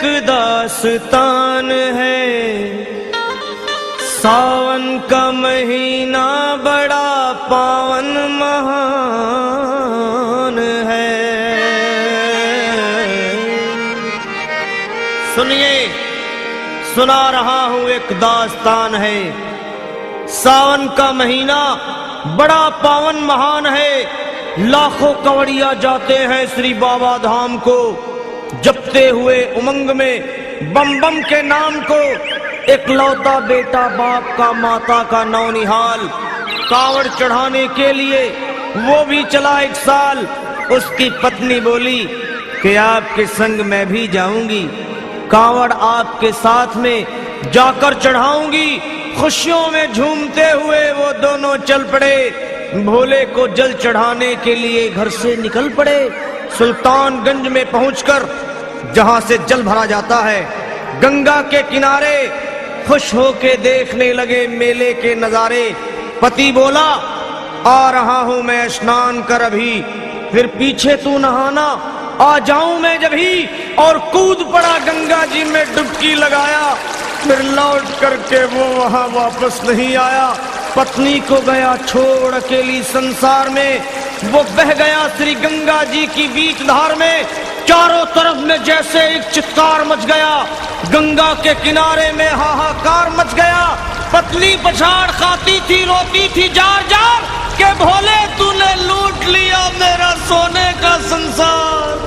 दास्तान है। सावन का महीना बड़ा पावन महान है। सुनिए, सुना रहा हूं एक दास्तान है। सावन का महीना बड़ा पावन महान है। लाखों कवड़िया जाते हैं श्री बाबा धाम को, जपते हुए उमंग में बम बम के नाम को। एक लौता बेटा बाप का माता का नौनिहाल कांवड़ चढ़ाने के लिए वो भी चला एक साल। उसकी पत्नी बोली कि आपके संग मैं भी जाऊंगी, कांवड़ आपके साथ में जाकर चढ़ाऊंगी। खुशियों में झूमते हुए वो दोनों चल पड़े। भोले को जल चढ़ाने के लिए घर से निकल पड़े। सुल्तानगंज में पहुंचकर जहां से जल भरा जाता है, गंगा के किनारे खुश होके देखने लगे मेले के नजारे। पति बोला आ रहा हूं मैं स्नान कर अभी, फिर पीछे तू नहाना, आ जाऊं मैं जब ही। और कूद पड़ा गंगा जी में डुबकी लगाया। फिर लौट करके वो वहां वापस नहीं आया। पत्नी को गया छोड़ अकेली संसार में। वो बह गया श्री गंगा जी की बीच धार में। चारों तरफ में जैसे एक चित्कार मच गया, गंगा के किनारे में हाहाकार मच गया। पत्नी पछाड़ खाती थी, रोती थी जार जार के भोले तूने लूट लिया मेरा सोने का संसार।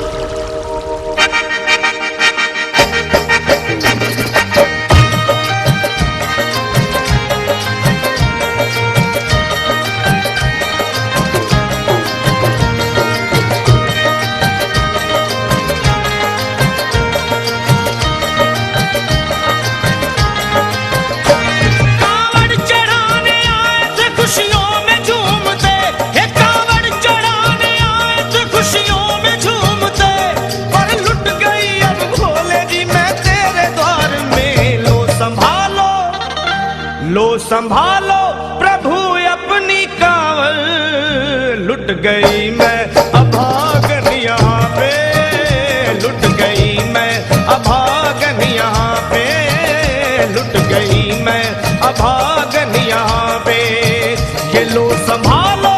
लो संभालो प्रभु अपनी कांवल, लुट गई मैं अभागन यहाँ पे, लुट गई मैं अभागन यहाँ पे, लुट गई मैं अभागन यहाँ पे। ये लो संभालो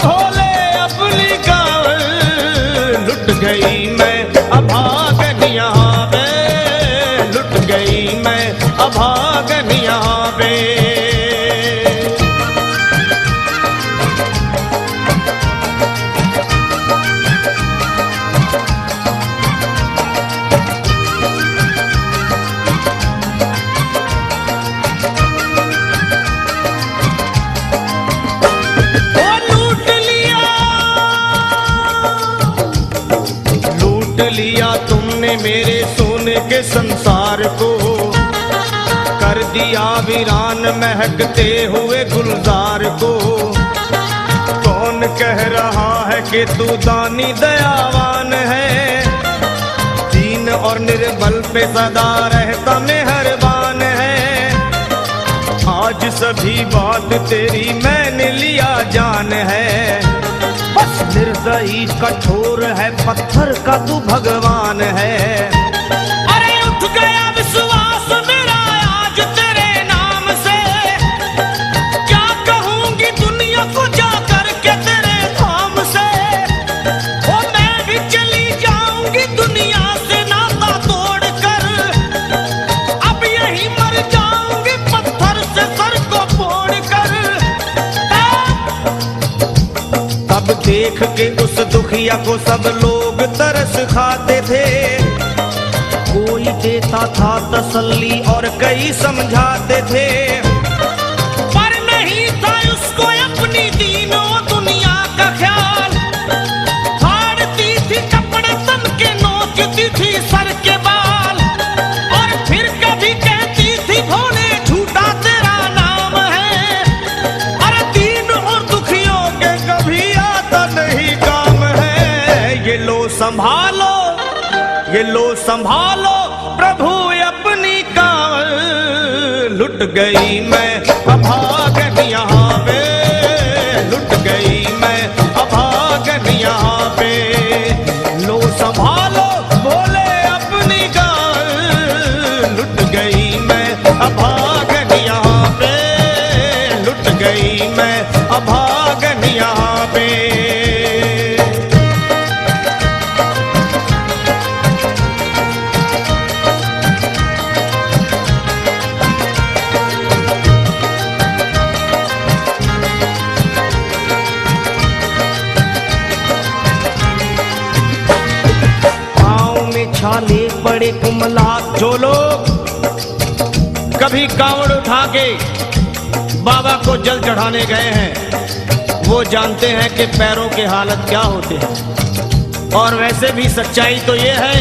भोले अपनी कांवल, लुट गई मैं अभागन यहाँ पे, लुट गई मैं अभागन यहाँ पे। लूट लिया तुमने मेरे सोने के संसार को, कर दिया वीरान महकते हुए गुलजार को। कौन कह रहा है कि तू दानी दयावान है, दीन और निर्बल पे सदा रहता मेहरबान है। आज सभी बात तेरी मैंने लिया जान है, बस निर्दयी कठोर है पत्थर का तू भगवान है। अरे उठ गया विश्वास मेरा आज तेरे नाम से, क्या कहूंगी दुनिया को जा करके तेरे धाम से। ओ मैं भी चली जाऊंगी दुनिया से नाता तोड़कर, अब यही मर जाऊंगी पत्थर से सर को फोड़कर। तब देख के उस दुखिया को सब लोग तरस खाते थे, कोई देता था तसल्ली और कई समझाते थे, पर नहीं था उसको अपनी दीनों दुनिया का ख्याल। फाड़ती थी कपड़े तन के, नोचती थी सर के बाल, और फिर कभी कहती थी भोले झूठा तेरा नाम है। अरे दीन और दुखियों के कभी आता नहीं काम है। ये लो संभालो प्रभु अपनी कांवल, लुट गई मैं अभागन यहाँ पे, लुट गई मैं अभागन यहाँ पे। लो संभालो छाले पड़े कुमला। जो लोग कभी कांवड़ उठा के बाबा को जल चढ़ाने गए हैं वो जानते हैं कि पैरों के हालत क्या होते हैं। और वैसे भी सच्चाई तो ये है,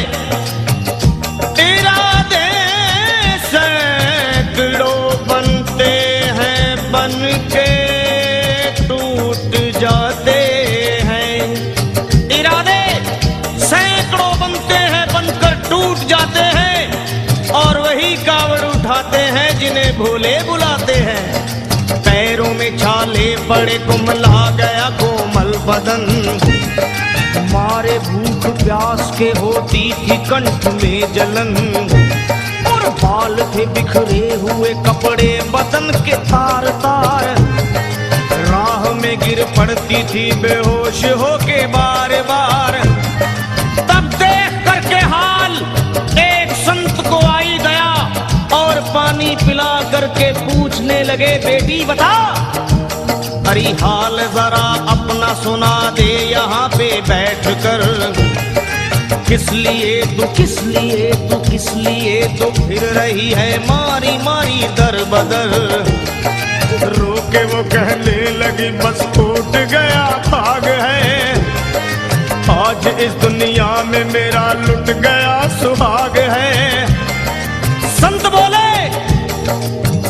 इरादे सैकड़ों बनते हैं बन के टूट जाते हैं। इरादे सैकड़ों बनते हैं बनकर टूट जाते हैं और वही कांवड़ उठाते हैं जिन्हें भोले बुलाते हैं। पैरों में छाले पड़े कुमला गया कोमल बदन, मारे भूख प्यास के होती थी कंठ में जलन। और बाल थे बिखरे हुए कपड़े बदन के तार तार, राह में गिर पड़ती थी बेहोश होके बार बार। तब देख करके हाल एक संत को आई गया और पानी पिला करके पूछने लगे, बेटी बता अरे हाल जरा अपना सुना दे यहाँ पे बैठ कर। किस लिए तू फिर रही है मारी मारी दर बदर। रोके वो कहने लगी बस टूट गया भाग है, आज इस दुनिया में मेरा लुट गया सुहाग है।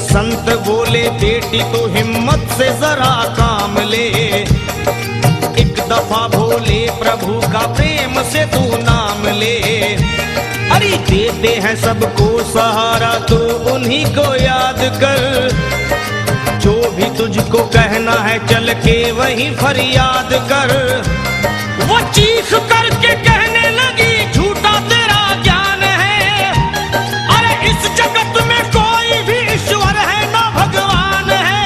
संत बोले बेटी तू हिम्मत से जरा काम ले, एक दफा भोले प्रभु का प्रेम से तू नाम ले। अरे देते हैं सबको सहारा तू उन्हीं को याद कर, जो भी तुझको कहना है चल के वही फरियाद कर। वो चीख करके कहने लगी झूठा तेरा ज्ञान है, अरे इस जगत में कोई भी ईश्वर है ना भगवान है।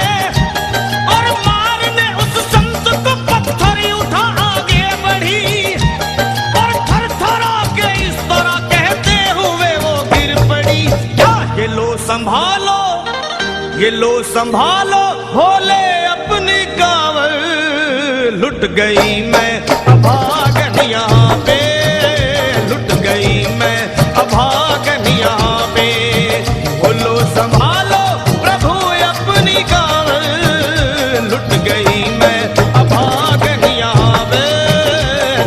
और मारने उस संत को पत्थर ही उठा आगे बढ़ी और थर थरा के इस तरह कहते हुए वो गिर पड़ी। क्या ये लो संभालो भोले अपनी कांवड़, लुट गई मैं अभागन यहाँ पे, लुट गई मैं अभागन यहाँ पे। बोलो संभालो प्रभु अपनी कांवड़, लुट गई मैं अभागन यहाँ पे,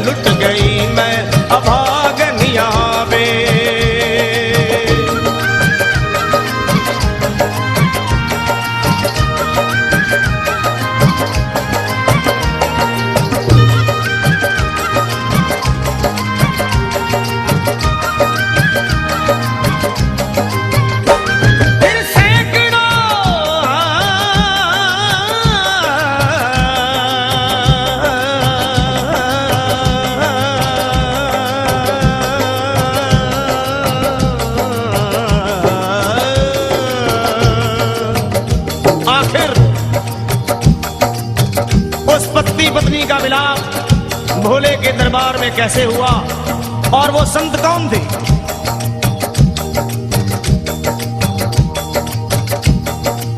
लुट गई मैं अभागन यहाँ पे। पत्नी का मिलाप भोले के दरबार में कैसे हुआ और वो संत कौन थे?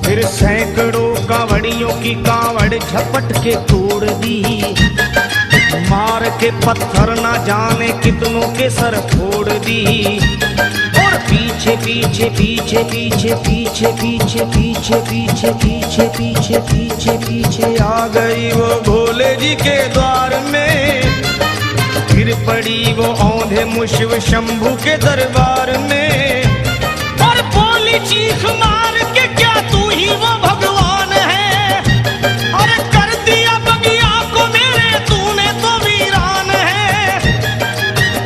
फिर सैकड़ों कांवड़ियों की कांवड़ झपट के तोड़ दी, मार के पत्थर ना जाने कितनों के सर फोड़ दी। और पीछे पीछे पीछे पीछे पीछे पीछे पीछे पीछे पीछे पीछे पीछे पीछे आ गई वो भोले जी के द्वार में। फिर पड़ी वो औंधे मुशिव शंभू के दरबार में और बोली चीख मार के क्या तू ही वो भगवान है? और कर दिया बगिया को मेरे तूने तो वीरान है।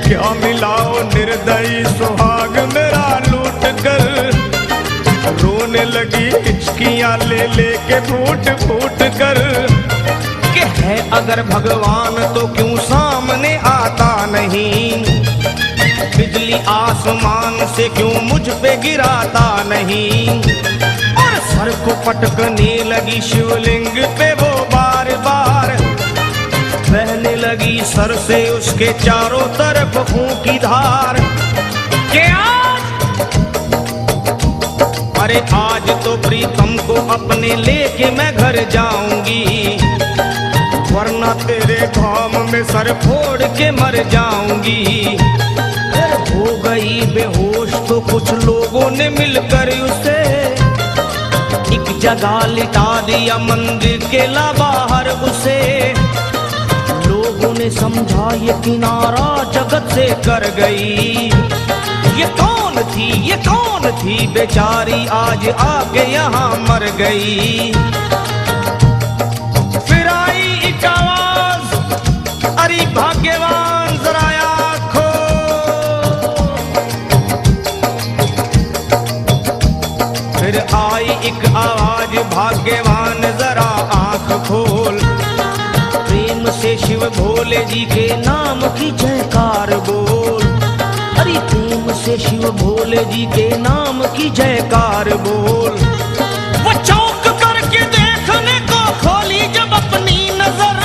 क्या मिलाओ निर्दयी सुहाग मेरा लूट कर, रोने लगी हिचकियां ले लेके फूट फूट कर। कि है अगर भगवान तो क्यों सामने आता नहीं, बिजली आसमान से क्यों मुझ पे गिराता नहीं। और सर को पटकने लगी शिवलिंग पे वो बार बार, बहने लगी सर से उसके चारों तरफ खून की धार। क्या अरे आज तो प्रीतम को अपने लेके मैं घर जाऊंगी, वरना तेरे धाम में सर फोड़ के मर जाऊंगी। तो कुछ लोगों ने मिलकर उसे एक जगह लिटा दिया मंदिर के ला बाहर उसे। लोगों ने समझा ये किनारा जगत से कर गई। ये कौन थी बेचारी आज आके यहाँ मर गई। फिर आई एक आवाज, अरे भाग्यवान जरा आँख खोल। फिर आई एक आवाज, भाग्यवान जरा आँख खोल। प्रेम से शिव भोले जी के नाम की जयकार बोल। अरे प्रेम से शिव भोले जी के नाम की जयकार बोल। वो चौंक करके देखने को खोली जब अपनी नजर,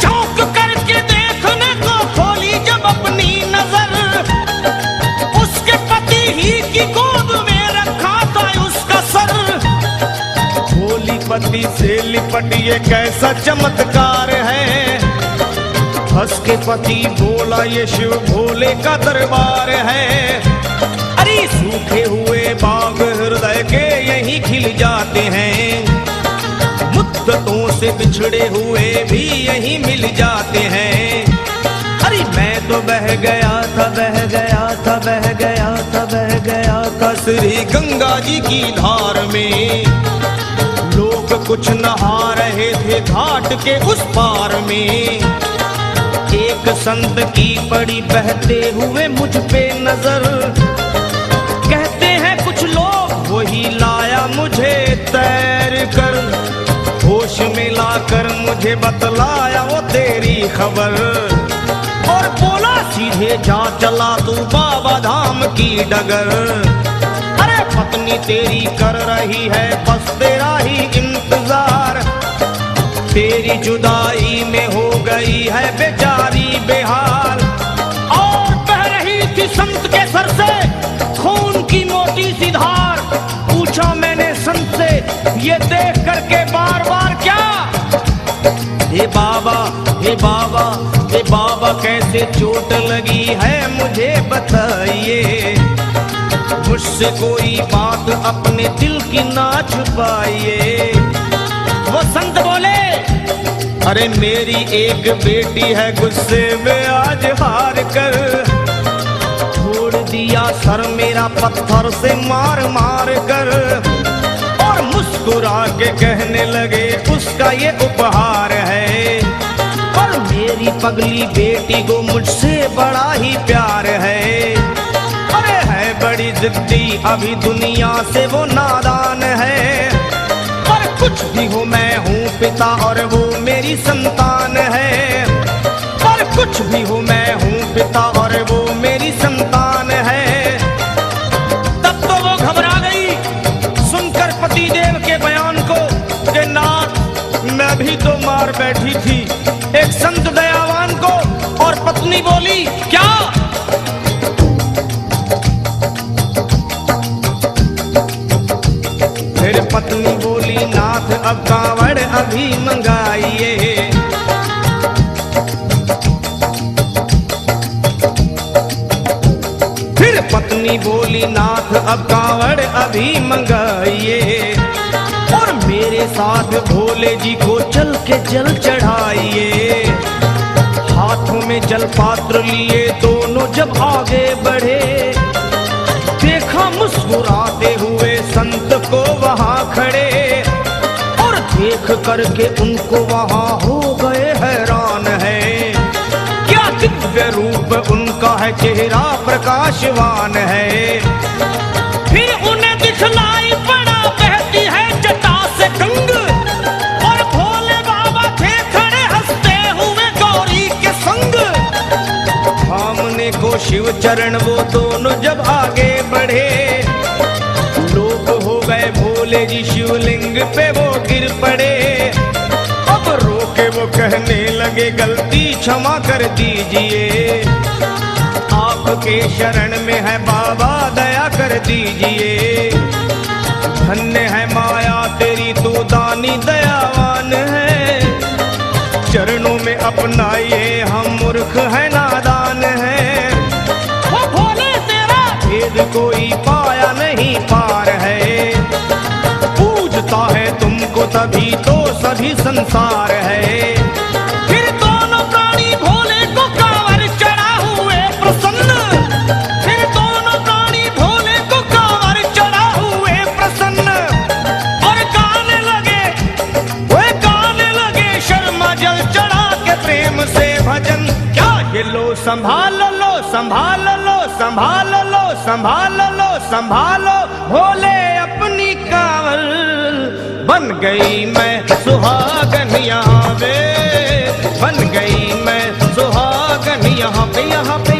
चौंक करके देखने को खोली जब अपनी नजर। उसके पति ही की गोद में रखा था उसका सर। भोली पति से लिपट ये कैसा चमत्कार है। हंस के पति बोला ये शिव भोले का दरबार है। अरे सूखे हुए बाग हृदय के यहीं खिल जाते हैं। मुद्दतों से बिछड़े हुए भी यहीं मिल जाते हैं। अरे मैं तो बह गया था, बह गया था, बह गया था, बह गया था श्री गंगा जी की धार में। लोग कुछ नहा रहे थे घाट के उस पार में। एक संत की पड़ी बहते हुए मुझ पे नजर। कहते हैं कुछ लोग वही लाया मुझे तैर कर। होश में लाकर मुझे बतलाया वो तेरी खबर। और बोला सीधे जा चला तू बाबा धाम की डगर। अरे पत्नी तेरी कर रही है बस तेरा ही इंतजार। तेरी जुदाई में हो गई है बेचारी बेहाल। और बह रही थी संत के सर से खून की मोटी सी धार। पूछा मैंने संत से ये देख करके बार बार क्या। हे बाबा, हे बाबा, हे बाबा कैसे चोट लगी है मुझे बताइए। मुझसे कोई बात अपने दिल की ना छुपाइए। वो संत बोले अरे मेरी एक बेटी है गुस्से में आज हार कर। छोड़ दिया सर मेरा पत्थर से मार मार कर। और मुस्कुरा के कहने लगे उसका ये उपहार है। पर मेरी पगली बेटी को मुझसे बड़ा ही प्यार है। अरे है बड़ी जिद्दी अभी दुनिया से वो नादान है। कुछ भी हो मैं हूँ पिता और वो मेरी संतान है। पर कुछ भी हो मैं हूँ पिता और वो मेरी संतान है। तब तो वो घबरा गई सुनकर पतिदेव के बयान को कि नाथ मैं भी तो मार बैठी थी एक संत दयावान को। और पत्नी बोली क्या। फिर पत्नी बोली नाथ अब कांवड़ अभी मंगाइए। फिर पत्नी बोली नाथ अब कांवड़ अभी मंगाइए। और मेरे साथ भोले जी को चल के जल चढ़ाइए। हाथों में जल पात्र लिए दोनों जब आगे बढ़े। देखा मुस्कुराते हुए संत को वहाँ खड़े। और देख करके उनको वहाँ हो गए हैरान है। क्या दिव्य रूप उनका है, चेहरा प्रकाशवान है। फिर उन्हें दिखलाई पड़ा बहती है जटा से गंग। और भोले बाबा थे खड़े हंसते हुए गौरी के संग। सामने को शिव चरण वो दोनों जब आगे बढ़े। लोग हो गए भोले जी शिवलिंग पे वो गिर पड़े। अब रोके वो कहने लगे गलती क्षमा कर दीजिए। आपके शरण में है बाबा दया कर दीजिए। धन्य है माया तेरी तू दानी दयावान है। चरणों में अपनाइए हम मूर्ख है नादान है। वो भोले तेरा खुद कोई पाया नहीं पार है। पूजता है तुमको तभी तो सभी संसार है। फिर दोनों प्राणी भोले को कांवर चढ़ा हुए प्रसन्न, फिर दोनों प्राणी भोले को कांवर चढ़ा हुए प्रसन्न, और गाने लगे शर्मा जल चढ़ा के प्रेम से भजन। क्या ये लो संभाल लो संभाल लो संभाल लो संभाल लो संभालो भोले अपनी कांवर। बन गई मैं सुहागन यहाँ पे, बन गई मैं सुहागन यहाँ पे, यहाँ पे